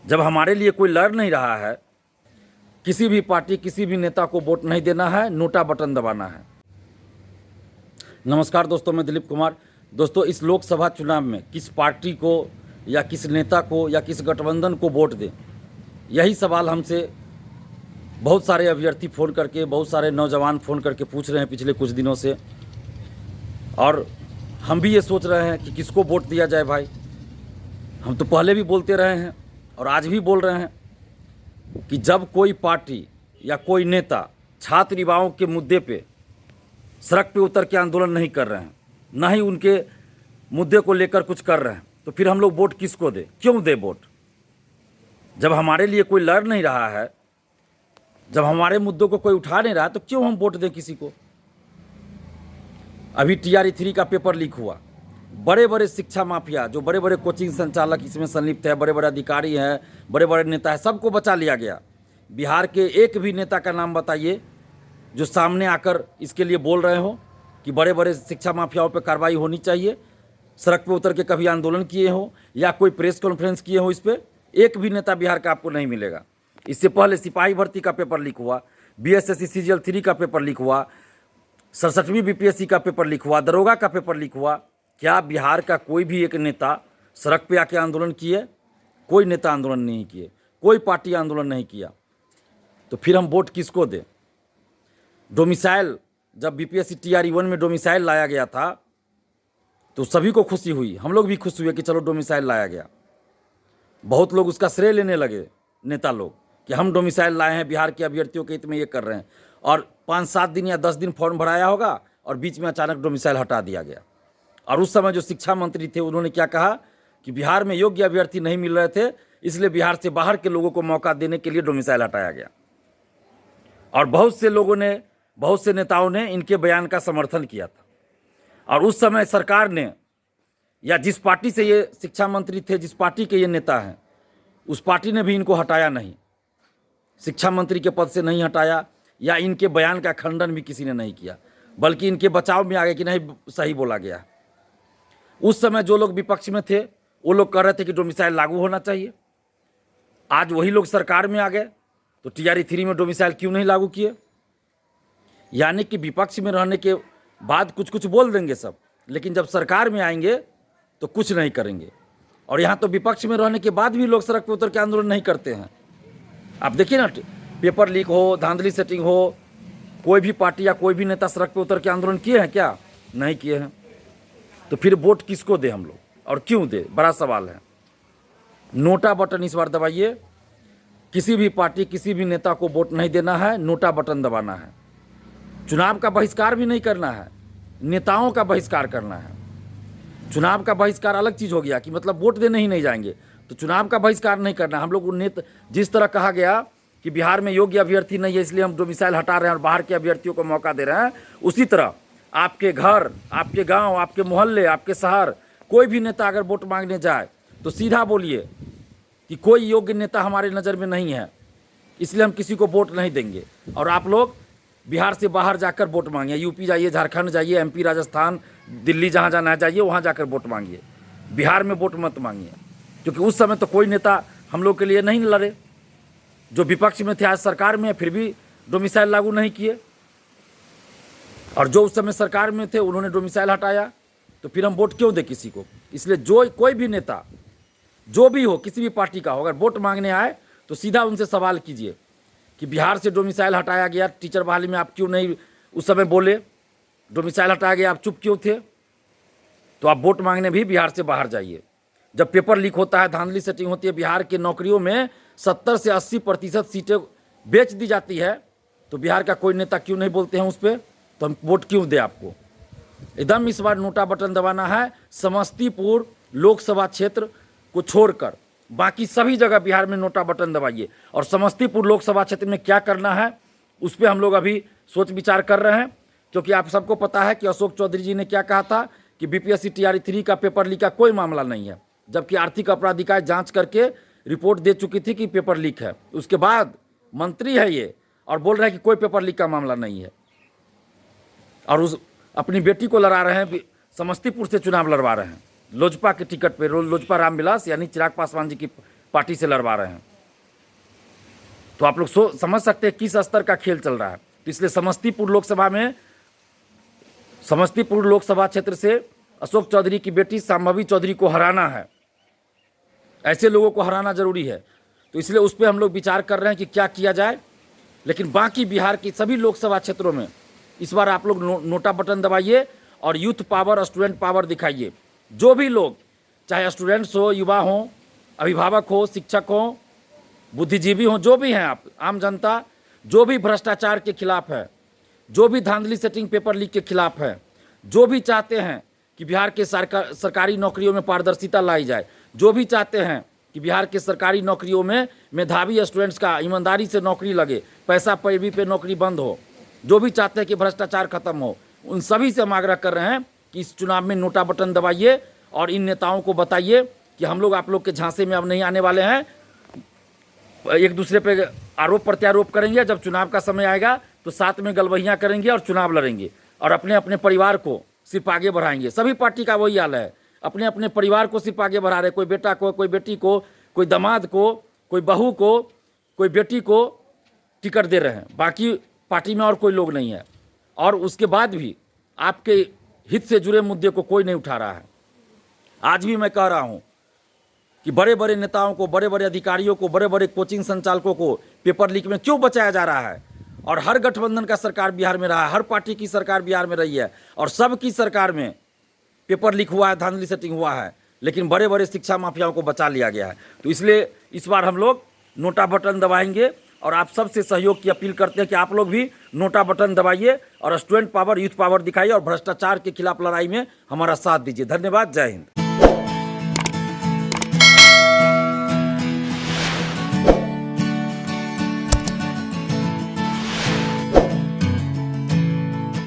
जब हमारे लिए कोई लड़ नहीं रहा है, किसी भी पार्टी किसी भी नेता को वोट नहीं देना है, नोटा बटन दबाना है। नमस्कार दोस्तों, मैं दिलीप कुमार। दोस्तों, इस लोकसभा चुनाव में किस पार्टी को या किस नेता को या किस गठबंधन को वोट दें, यही सवाल हमसे बहुत सारे अभ्यर्थी फ़ोन करके, बहुत सारे नौजवान फ़ोन करके पूछ रहे हैं पिछले कुछ दिनों से। और हम भी ये सोच रहे हैं कि किसको वोट दिया जाए। भाई, हम तो पहले भी बोलते रहे हैं और आज भी बोल रहे हैं कि जब कोई पार्टी या कोई नेता छात्र युवाओं के मुद्दे पे सड़क पे उतर के आंदोलन नहीं कर रहे हैं, ना ही उनके मुद्दे को लेकर कुछ कर रहे हैं, तो फिर हम लोग वोट किसको दें, क्यों दें वोट? जब हमारे लिए कोई लड़ नहीं रहा है, जब हमारे मुद्दों को कोई उठा नहीं रहा, तो क्यों हम वोट दें किसी को? अभी TRE 3 का पेपर लीक हुआ। बड़े बड़े शिक्षा माफिया, जो बड़े बड़े कोचिंग संचालक इसमें संलिप्त है, बड़े बड़े अधिकारी हैं, बड़े बड़े नेता हैं, सबको बचा लिया गया। बिहार के एक भी नेता का नाम बताइए जो सामने आकर इसके लिए बोल रहे हो कि बड़े बड़े शिक्षा माफियाओं पर कार्रवाई होनी चाहिए, सड़क पे उतर के कभी आंदोलन किए हो या कोई प्रेस कॉन्फ्रेंस किए हो। इस पर एक भी नेता बिहार का आपको नहीं मिलेगा। इससे पहले सिपाही भर्ती का पेपर लीक हुआ, BSSC CGL 3 का पेपर लीक हुआ, 67वीं BPSC का पेपर लीक हुआ, दरोगा का पेपर लीक हुआ। क्या बिहार का कोई भी एक नेता सड़क पे आके आंदोलन किए? कोई नेता आंदोलन नहीं किए, कोई पार्टी आंदोलन नहीं किया। तो फिर हम वोट किसको दें? डोमिसाइल, जब BPSC TRE 1 में डोमिसाइल लाया गया था तो सभी को खुशी हुई, हम लोग भी खुश हुए कि चलो डोमिसाइल लाया गया। बहुत लोग उसका श्रेय लेने लगे, नेता लोग, कि हम डोमिसाइल लाए हैं, बिहार के अभ्यर्थियों के हित में ये कर रहे हैं। और 5-7 दिन या 10 दिन फॉर्म भराया होगा और बीच में अचानक डोमिसाइल हटा दिया गया। और उस समय जो शिक्षा मंत्री थे उन्होंने क्या कहा कि बिहार में योग्य अभ्यर्थी नहीं मिल रहे थे, इसलिए बिहार से बाहर के लोगों को मौका देने के लिए डोमिसाइल हटाया गया। और बहुत से लोगों ने, बहुत से नेताओं ने इनके बयान का समर्थन किया था। और उस समय सरकार ने, या जिस पार्टी से ये शिक्षा मंत्री थे, जिस पार्टी के ये नेता हैं, उस पार्टी ने भी इनको हटाया नहीं, शिक्षा मंत्री के पद से नहीं हटाया, या इनके बयान का खंडन भी किसी ने नहीं किया, बल्कि इनके बचाव में आ गए कि नहीं, सही बोला गया। उस समय जो लोग विपक्ष में थे वो लोग कह रहे थे कि डोमिसाइल लागू होना चाहिए। आज वही लोग सरकार में आ गए तो TRE 3 में डोमिसाइल क्यों नहीं लागू किए? यानी कि विपक्ष में रहने के बाद कुछ कुछ बोल देंगे सब, लेकिन जब सरकार में आएंगे तो कुछ नहीं करेंगे। और यहाँ तो विपक्ष में रहने के बाद भी लोग सड़क पर उतर के आंदोलन नहीं करते हैं। आप देखिए ना, पेपर लीक हो, धांधली सेटिंग हो, कोई भी पार्टी या कोई भी नेता सड़क पर उतर के आंदोलन किए हैं क्या? नहीं किए हैं। तो फिर वोट किसको दे हम लोग और क्यों दे? बड़ा सवाल है। नोटा बटन इस बार दबाइए। किसी भी पार्टी किसी भी नेता को वोट नहीं देना है, नोटा बटन दबाना है। चुनाव का बहिष्कार भी नहीं करना है, नेताओं का बहिष्कार करना है। चुनाव का बहिष्कार अलग चीज़ हो गया कि मतलब वोट देने ही नहीं जाएंगे, तो चुनाव का बहिष्कार नहीं करना। हम लोग जिस तरह कहा गया कि बिहार में योग्य अभ्यर्थी नहीं है इसलिए हम डोमिसाइल हटा रहे हैं और बाहर के अभ्यर्थियों को मौका दे रहे हैं, उसी तरह आपके घर, आपके गांव, आपके मोहल्ले, आपके शहर, कोई भी नेता अगर वोट मांगने जाए तो सीधा बोलिए कि कोई योग्य नेता हमारे नज़र में नहीं है, इसलिए हम किसी को वोट नहीं देंगे। और आप लोग बिहार से बाहर जाकर वोट मांगिए, यूपी जाइए, झारखंड जाइए, MP, राजस्थान, दिल्ली, जहाँ जाना है जाइए, वहाँ जाकर वोट मांगिए। बिहार में वोट मत मांगिए, क्योंकि उस समय तो कोई नेता हम लोग के लिए नहीं लड़े। जो विपक्ष में थे आज सरकार में, फिर भी डोमिसाइल लागू नहीं किए, और जो उस समय सरकार में थे उन्होंने डोमिसाइल हटाया। तो फिर हम वोट क्यों दें किसी को? इसलिए जो कोई भी नेता जो भी हो, किसी भी पार्टी का हो, अगर वोट मांगने आए तो सीधा उनसे सवाल कीजिए कि बिहार से डोमिसाइल हटाया गया, टीचर बहाली में आप क्यों नहीं उस समय बोले? डोमिसाइल हटाया गया, आप चुप क्यों थे? तो आप वोट मांगने भी बिहार से बाहर जाइए। जब पेपर लीक होता है, धांधली सेटिंग होती है, बिहार के नौकरियों में 70 से 80% सीटें बेच दी जाती है, तो बिहार का कोई नेता क्यों नहीं बोलते हैं उस पर? तो हम वोट क्यों दें आपको? एकदम इस बार नोटा बटन दबाना है। समस्तीपुर लोकसभा क्षेत्र को छोड़कर बाकी सभी जगह बिहार में नोटा बटन दबाइए। और समस्तीपुर लोकसभा क्षेत्र में क्या करना है उस पर हम लोग अभी सोच विचार कर रहे हैं, क्योंकि आप सबको पता है कि अशोक चौधरी जी ने क्या कहा था कि BPSC TRE 3 का पेपर लीक का कोई मामला नहीं है, जबकि आर्थिक अपराध इकाई जांच करके रिपोर्ट दे चुकी थी कि पेपर लीक है। उसके बाद मंत्री है ये और बोल रहे हैं कि कोई पेपर लीक का मामला नहीं है, और उस अपनी बेटी को लड़ा रहे हैं, समस्तीपुर से चुनाव लड़वा रहे हैं लोजपा के टिकट पे। लोजपा रामविलास यानी चिराग पासवान जी की पार्टी से लड़वा रहे हैं। तो आप लोग समझ सकते हैं किस स्तर का खेल चल रहा है। तो इसलिए समस्तीपुर लोकसभा क्षेत्र से अशोक चौधरी की बेटी शांभवी चौधरी को हराना है। ऐसे लोगों को हराना जरूरी है। तो इसलिए उस पर हम लोग विचार कर रहे हैं कि क्या किया जाए। लेकिन बाकी बिहार की सभी लोकसभा क्षेत्रों में इस बार आप लोग नोटा बटन दबाइए और यूथ पावर, स्टूडेंट पावर दिखाइए। जो भी लोग, चाहे स्टूडेंट्स हो, युवा हो, अभिभावक हो, शिक्षक हो, बुद्धिजीवी हो, जो भी हैं आप, आम जनता, जो भी भ्रष्टाचार के खिलाफ है, जो भी धांधली सेटिंग पेपर लीक के खिलाफ है, जो भी चाहते हैं कि बिहार के सरकारी नौकरियों में पारदर्शिता लाई जाए, जो भी चाहते हैं कि बिहार के सरकारी नौकरियों में मेधावी स्टूडेंट्स का ईमानदारी से नौकरी लगे, पैसा पैरवी पे नौकरी बंद हो, जो भी चाहते हैं कि भ्रष्टाचार खत्म हो, उन सभी से हम आग्रह कर रहे हैं कि इस चुनाव में नोटा बटन दबाइए और इन नेताओं को बताइए कि हम लोग आप लोग के झांसे में अब नहीं आने वाले हैं। एक दूसरे पे आरोप प्रत्यारोप करेंगे, जब चुनाव का समय आएगा तो साथ में गलबहियाँ करेंगे और चुनाव लड़ेंगे और अपने अपने परिवार को सिर्फ आगे बढ़ाएंगे। सभी पार्टी का वही हाल है, अपने अपने परिवार को सिर्फ आगे बढ़ा रहे। कोई बेटा को, कोई बेटी को, कोई दामाद को, कोई बहू को, कोई बेटी को टिकट दे रहे हैं। बाकी पार्टी में और कोई लोग नहीं है। और उसके बाद भी आपके हित से जुड़े मुद्दे को कोई नहीं उठा रहा है। आज भी मैं कह रहा हूँ कि बड़े बड़े नेताओं को, बड़े बड़े अधिकारियों को, बड़े बड़े कोचिंग संचालकों को पेपर लीक में क्यों बचाया जा रहा है। और हर गठबंधन का सरकार बिहार में रहा है, हर पार्टी की सरकार बिहार में रही है और सबकी सरकार में पेपर लीक हुआ है, धांधली सेटिंग हुआ है, लेकिन बड़े बड़े शिक्षा माफियाओं को बचा लिया गया है। तो इसलिए इस बार हम लोग नोटा बटन दबाएंगे और आप सबसे सहयोग की अपील करते हैं कि आप लोग भी नोटा बटन दबाइए और स्टूडेंट पावर, यूथ पावर दिखाइए और भ्रष्टाचार के खिलाफ लड़ाई में हमारा साथ दीजिए। धन्यवाद। जय हिंद।